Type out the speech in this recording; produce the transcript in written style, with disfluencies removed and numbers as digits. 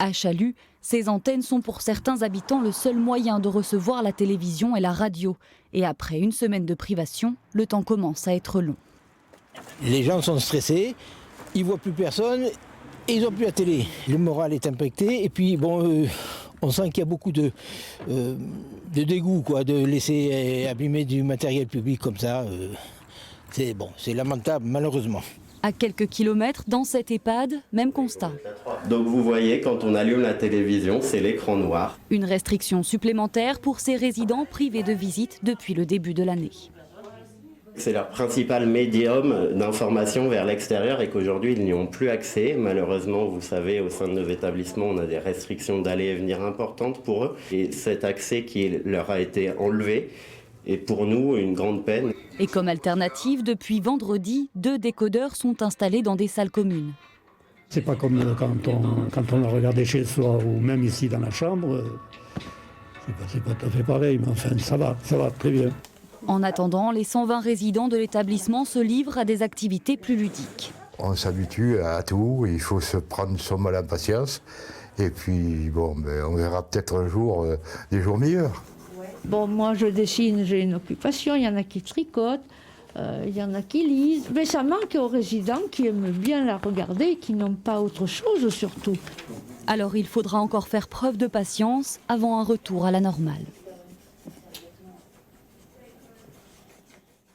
À Chalut, ces antennes sont pour certains habitants le seul moyen de recevoir la télévision et la radio. Et après une semaine de privation, le temps commence à être long. Les gens sont stressés, ils ne voient plus personne et ils n'ont plus la télé. Le moral est impacté et puis bon, on sent qu'il y a beaucoup de dégoût, quoi, de laisser abîmer du matériel public comme ça. C'est lamentable malheureusement. À quelques kilomètres, dans cette EHPAD, même constat. Donc vous voyez, quand on allume la télévision, c'est l'écran noir. Une restriction supplémentaire pour ces résidents privés de visite depuis le début de l'année. C'est leur principal médium d'information vers l'extérieur et qu'aujourd'hui ils n'y ont plus accès. Malheureusement, vous savez, au sein de nos établissements, on a des restrictions d'aller et venir importantes pour eux. Et cet accès qui leur a été enlevé est pour nous une grande peine. Et comme alternative, depuis vendredi, 2 décodeurs sont installés dans des salles communes. C'est pas comme quand on a regardé chez soi ou même ici dans la chambre. C'est pas tout à fait pareil, mais enfin ça va très bien. En attendant, les 120 résidents de l'établissement se livrent à des activités plus ludiques. On s'habitue à tout, il faut se prendre son mal en patience. Et puis bon, on verra peut-être un jour des jours meilleurs. Bon, moi je dessine, j'ai une occupation, il y en a qui tricotent, il y en a qui lisent. Mais ça manque aux résidents qui aiment bien la regarder et qui n'ont pas autre chose surtout. Alors il faudra encore faire preuve de patience avant un retour à la normale.